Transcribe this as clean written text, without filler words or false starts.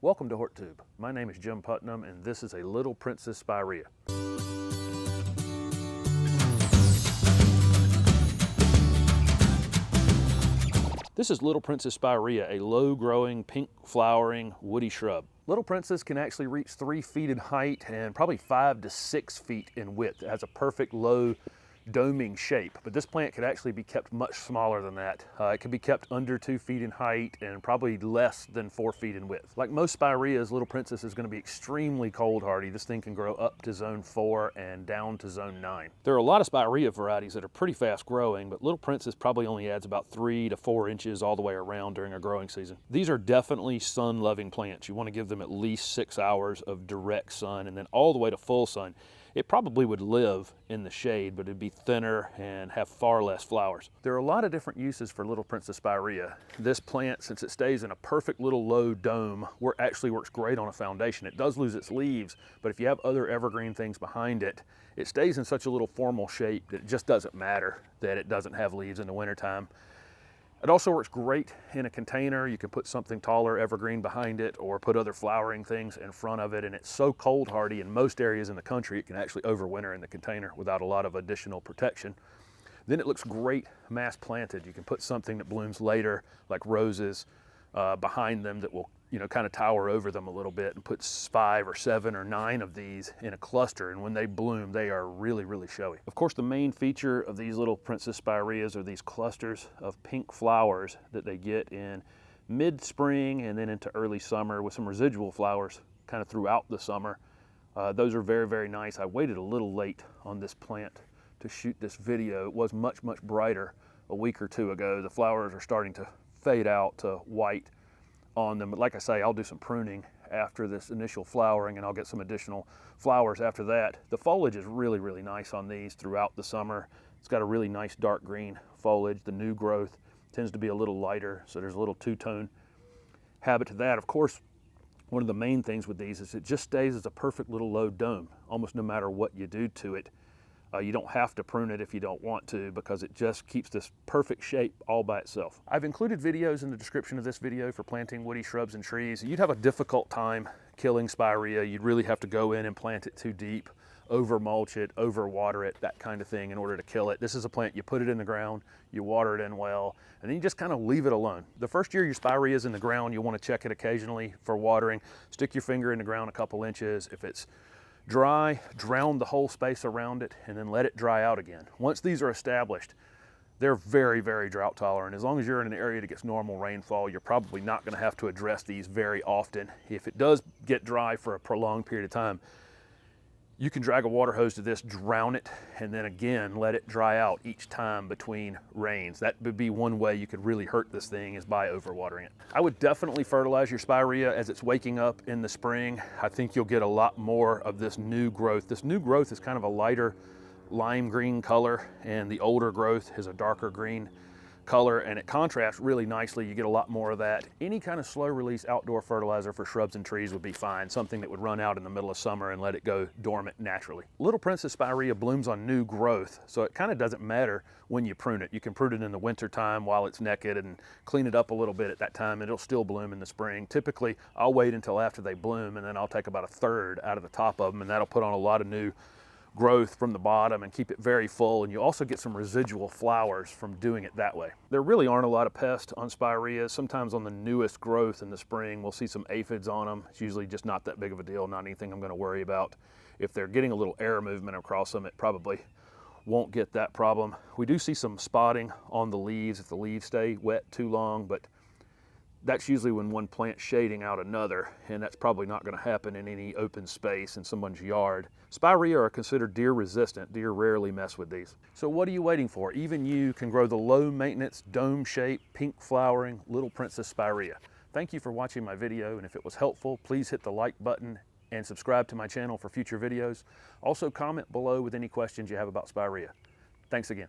Welcome to HortTube. My name is Jim Putnam and this is a Little Princess Spirea. This is Little Princess Spirea, a low-growing, pink-flowering, woody shrub. Little Princess can actually reach 3 feet in height and probably 5 to 6 feet in width. It has a perfect low doming shape, but this plant could actually be kept much smaller than that. It could be kept under 2 feet in height and probably less than 4 feet in width. Like most Spireas, Little Princess is going to be extremely cold hardy. This thing can grow up to zone 4 and down to zone 9. There are a lot of Spirea varieties that are pretty fast growing, but Little Princess probably only adds about 3 to 4 inches all the way around during a growing season. These are definitely sun-loving plants. You want to give them at least 6 hours of direct sun and then all the way to full sun. It probably would live in the shade, but it'd be thinner and have far less flowers. There are a lot of different uses for Little Princess Spirea. This plant, since it stays in a perfect little low dome, actually works great on a foundation. It does lose its leaves, but if you have other evergreen things behind it, it stays in such a little formal shape that it just doesn't matter that it doesn't have leaves in the wintertime. It also works great in a container. You can put something taller, evergreen behind it, or put other flowering things in front of it. And it's so cold hardy in most areas in the country, it can actually overwinter in the container without a lot of additional protection. Then it looks great mass planted. You can put something that blooms later, like roses, behind them that will kind of tower over them a little bit, and put 5 or 7 or 9 of these in a cluster, and when they bloom they are really, really showy. Of course, the main feature of these Little Princess Spireas are these clusters of pink flowers that they get in mid-spring and then into early summer, with some residual flowers kind of throughout the summer. Those are very, very nice. I waited a little late on this plant to shoot this video. It was much, much brighter a week or 2 ago. The flowers are starting to fade out to white on them, but like I say, I'll do some pruning after this initial flowering and I'll get some additional flowers after that. The foliage is really, really nice on these throughout the summer. It's got a really nice dark green foliage. The new growth tends to be a little lighter, so there's a little two-tone habit to that. Of course, one of the main things with these is it just stays as a perfect little low dome, almost no matter what you do to it. You don't have to prune it if you don't want to, because it just keeps this perfect shape all by itself. I've included videos in the description of this video for planting woody shrubs and trees. You'd have a difficult time killing Spirea. You'd really have to go in and plant it too deep, over mulch it, over water it, that kind of thing in order to kill it. This is a plant, you put it in the ground, you water it in well, and then you just kind of leave it alone. The first year your Spirea is in the ground, you want to check it occasionally for watering. Stick your finger in the ground a couple inches. If it's dry, drown the whole space around it, and then let it dry out again. Once these are established, they're very, very drought tolerant. As long as you're in an area that gets normal rainfall, you're probably not going to have to address these very often. If it does get dry for a prolonged period of time, you can drag a water hose to this, drown it, and then again let it dry out each time between rains. That would be one way you could really hurt this thing, is by overwatering it. I would definitely fertilize your Spirea as it's waking up in the spring. I think you'll get a lot more of this new growth. This new growth is kind of a lighter lime green color, and the older growth is a darker green color, and it contrasts really nicely. You get a lot more of that. Any kind of slow release outdoor fertilizer for shrubs and trees would be fine, something that would run out in the middle of summer and let it go dormant naturally. Little Princess Spirea blooms on new growth, so it kind of doesn't matter when you prune it. You can prune it in the winter time while it's naked and clean it up a little bit at that time. It'll still bloom in the spring. Typically, I'll wait until after they bloom, and then I'll take about 1/3 out of the top of them, and that'll put on a lot of new growth from the bottom and keep it very full. And you also get some residual flowers from doing it that way. There really aren't a lot of pests on Spirea. Sometimes on the newest growth in the spring, we'll see some aphids on them. It's usually just not that big of a deal, not anything I'm going to worry about. If they're getting a little air movement across them, it probably won't get that problem. We do see some spotting on the leaves if the leaves stay wet too long, but that's usually when one plant's shading out another, and that's probably not going to happen in any open space in someone's yard. Spirea are considered deer resistant. Deer rarely mess with these. So what are you waiting for? Even you can grow the low maintenance, dome shaped, pink flowering Little Princess Spirea. Thank you for watching my video, and if it was helpful, please hit the like button and subscribe to my channel for future videos. Also comment below with any questions you have about Spirea. Thanks again.